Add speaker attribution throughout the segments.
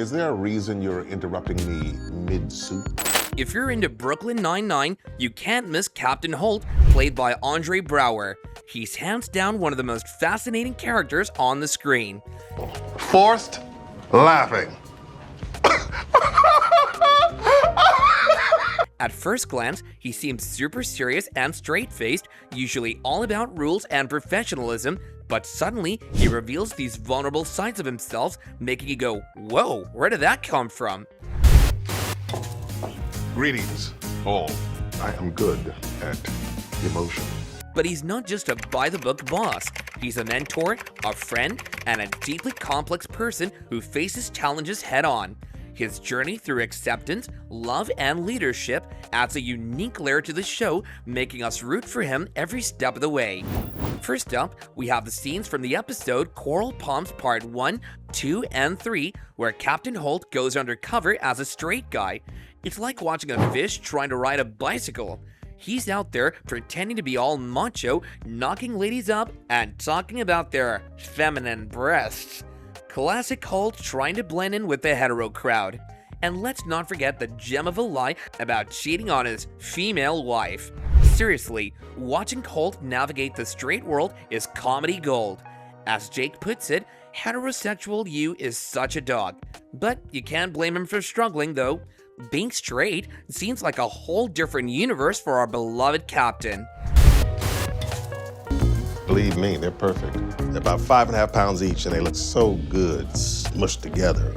Speaker 1: Is there a reason you're interrupting me mid-soup?
Speaker 2: If you're into Brooklyn Nine-Nine, you can't miss Captain Holt, played by Andre Braugher. He's hands down one of the most fascinating characters on the screen.
Speaker 1: Forced laughing.
Speaker 2: At first glance, he seems super serious and straight-faced, usually all about rules and professionalism, but suddenly he reveals these vulnerable sides of himself, making you go, whoa, where did that come from?
Speaker 1: Greetings, all. I am good at emotion.
Speaker 2: But he's not just a by-the-book boss. He's a mentor, a friend, and a deeply complex person who faces challenges head-on. His journey through acceptance, love, and leadership adds a unique layer to the show, making us root for him every step of the way. First up, we have the scenes from the episode Coral Palms Part 1, 2, and 3, where Captain Holt goes undercover as a straight guy. It's like watching a fish trying to ride a bicycle. He's out there pretending to be all macho, knocking ladies up, and talking about their feminine breasts. Classic Holt trying to blend in with the hetero crowd. And let's not forget the gem of a lie about cheating on his female wife. Seriously, watching Holt navigate the straight world is comedy gold. As Jake puts it, heterosexual you is such a dog. But you can't blame him for struggling though. Being straight seems like a whole different universe for our beloved captain.
Speaker 1: Believe me, they're perfect. They're about 5.5 pounds each, and they look so good, smushed together,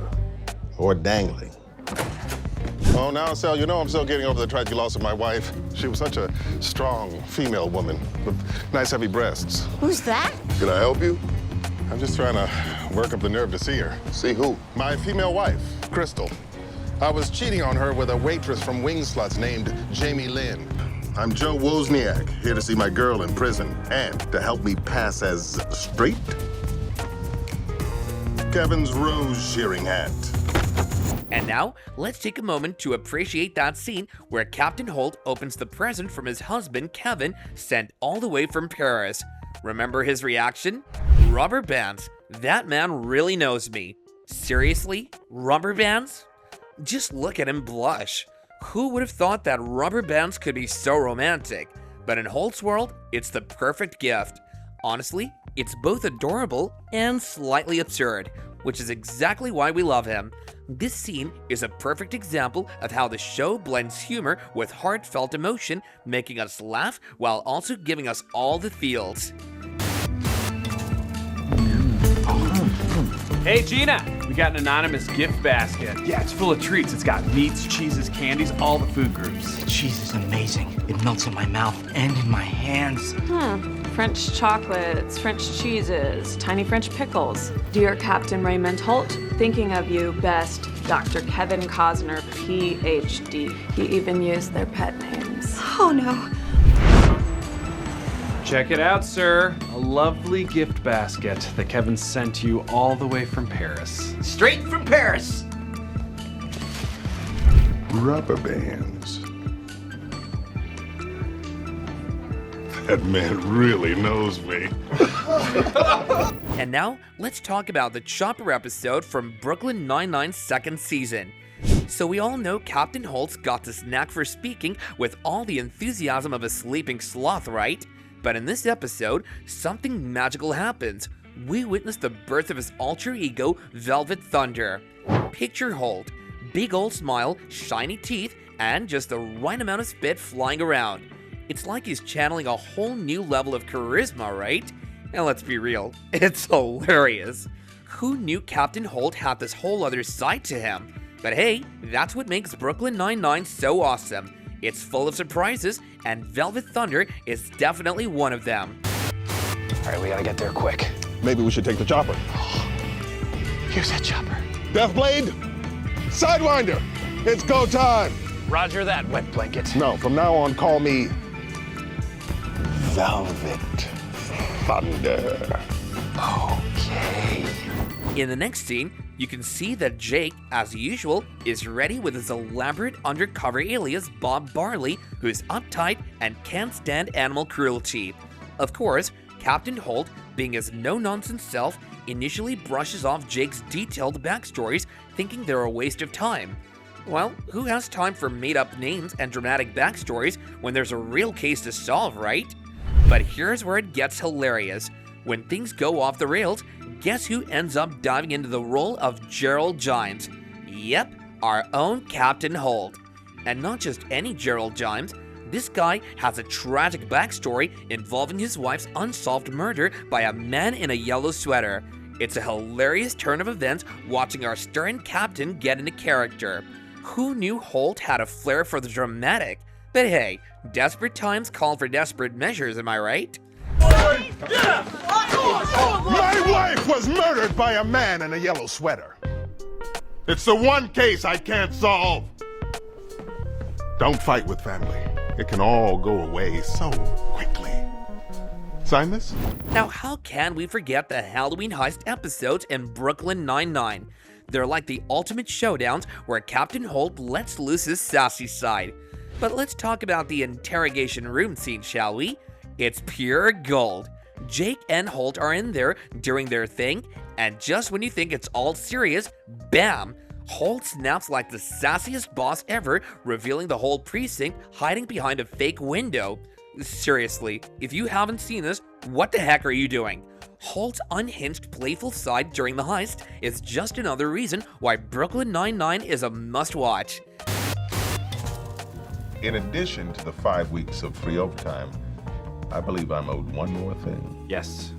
Speaker 1: or dangling. Oh, now, Sal, you know I'm still getting over the tragic loss of my wife. She was such a strong female woman with nice heavy breasts.
Speaker 3: Who's that?
Speaker 1: Can I help you? I'm just trying to work up the nerve to see her. See who? My female wife, Crystal. I was cheating on her with a waitress from Wing Sluts named Jamie Lynn. I'm Joe Wozniak, here to see my girl in prison and to help me pass as straight. Kevin's rose shearing hat.
Speaker 2: And now, let's take a moment to appreciate that scene where Captain Holt opens the present from his husband, Kevin, sent all the way from Paris. Remember his reaction? Rubber bands. That man really knows me. Seriously? Rubber bands? Just look at him blush. Who would have thought that rubber bands could be so romantic? But in Holt's world, it's the perfect gift. Honestly, it's both adorable and slightly absurd, which is exactly why we love him. This scene is a perfect example of how the show blends humor with heartfelt emotion, making us laugh while also giving us all the feels.
Speaker 4: Hey Gina, we got an anonymous gift basket. Yeah, it's full of treats. It's got meats, cheeses, candies, all the food groups.
Speaker 5: The cheese is amazing. It melts in my mouth and in my hands.
Speaker 6: French chocolates, French cheeses, tiny French pickles. Dear Captain Raymond Holt, thinking of you best, Dr. Kevin Cosner, PhD. He even used their pet names.
Speaker 3: Oh no.
Speaker 4: Check it out, sir. A lovely gift basket that Kevin sent you all the way from Paris.
Speaker 5: Straight from Paris.
Speaker 1: Rubber bands. That man really knows me.
Speaker 2: And now, let's talk about the Chopper episode from Brooklyn Nine-Nine's second season. So we all know Captain Holt's got this knack for speaking with all the enthusiasm of a sleeping sloth, right? But in this episode, something magical happens. We witness the birth of his alter ego, Velvet Thunder. Picture Holt, big old smile, shiny teeth, and just the right amount of spit flying around. It's like he's channeling a whole new level of charisma, right? And let's be real, it's hilarious. Who knew Captain Holt had this whole other side to him? But hey, that's what makes Brooklyn Nine-Nine so awesome. It's full of surprises, and Velvet Thunder is definitely one of them.
Speaker 5: All right, we gotta get there quick.
Speaker 1: Maybe we should take the chopper.
Speaker 5: Here's that chopper.
Speaker 1: Deathblade, Sidewinder, it's go time.
Speaker 5: Roger that, wet blanket.
Speaker 1: No, from now on, call me Velvet Thunder.
Speaker 5: Okay.
Speaker 2: In the next scene, you can see that Jake, as usual, is ready with his elaborate undercover alias Bob Barley, who's uptight and can't stand animal cruelty. Of course, Captain Holt, being his no-nonsense self, initially brushes off Jake's detailed backstories, thinking they're a waste of time. Well, who has time for made-up names and dramatic backstories when there's a real case to solve, right? But here's where it gets hilarious. When things go off the rails, guess who ends up diving into the role of Gerald Gimes? Yep, our own Captain Holt. And not just any Gerald Gimes. This guy has a tragic backstory involving his wife's unsolved murder by a man in a yellow sweater. It's a hilarious turn of events watching our stern captain get into character. Who knew Holt had a flair for the dramatic? But hey, desperate times call for desperate measures, am I right?
Speaker 1: My wife was murdered by a man in a yellow sweater. It's the one case I can't solve. Don't fight with family. It can all go away so quickly. Sign this?
Speaker 2: Now, how can we forget the Halloween heist episodes in Brooklyn Nine-Nine? They're like the ultimate showdowns where Captain Holt lets loose his sassy side. But let's talk about the interrogation room scene, shall we? It's pure gold. Jake and Holt are in there doing their thing, and just when you think it's all serious, bam! Holt snaps like the sassiest boss ever, revealing the whole precinct hiding behind a fake window. Seriously, if you haven't seen this, what the heck are you doing? Holt's unhinged, playful side during the heist is just another reason why Brooklyn Nine-Nine is a must-watch.
Speaker 1: In addition to the 5 weeks of free overtime, I believe I'm owed one more thing.
Speaker 4: Yes.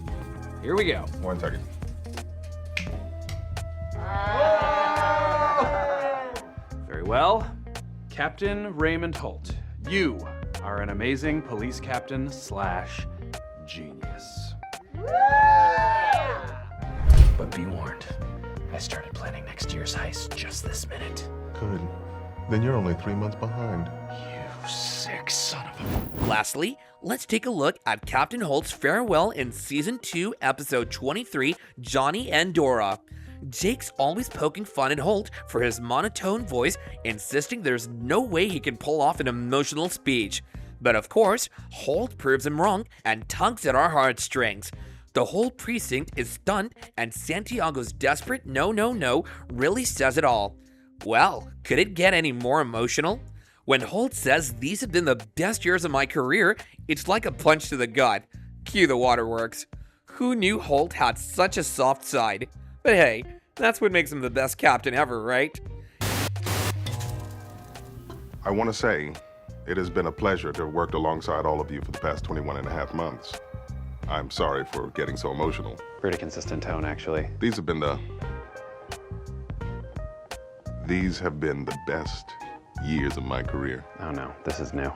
Speaker 4: Here we go.
Speaker 1: 1 second.
Speaker 4: Very well. Captain Raymond Holt, you are an amazing police captain / genius.
Speaker 5: But be warned, I started planning next year's heist just this minute.
Speaker 1: Good. Then you're only 3 months behind.
Speaker 5: You sick son of a...
Speaker 2: Lastly, let's take a look at Captain Holt's farewell in Season 2, Episode 23, Johnny and Dora. Jake's always poking fun at Holt for his monotone voice, insisting there's no way he can pull off an emotional speech. But of course, Holt proves him wrong and tugs at our heartstrings. The whole precinct is stunned, and Santiago's desperate no really says it all. Well, could it get any more emotional? When Holt says these have been the best years of my career, it's like a punch to the gut. Cue the waterworks. Who knew Holt had such a soft side? But hey, that's what makes him the best captain ever, right?
Speaker 1: I want to say it has been a pleasure to have worked alongside all of you for the past 21 and a half months. I'm sorry for getting so emotional.
Speaker 3: Pretty consistent tone, actually.
Speaker 1: These have been the best years of my career.
Speaker 3: Oh no, this is new.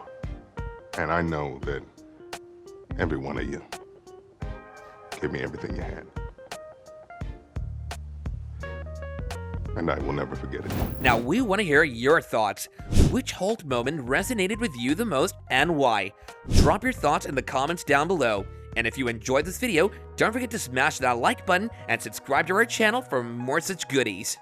Speaker 1: And I know that every one of you gave me everything you had. And I will never forget it.
Speaker 2: Now we want to hear your thoughts. Which Holt moment resonated with you the most and why? Drop your thoughts in the comments down below. And if you enjoyed this video, don't forget to smash that like button and subscribe to our channel for more such goodies.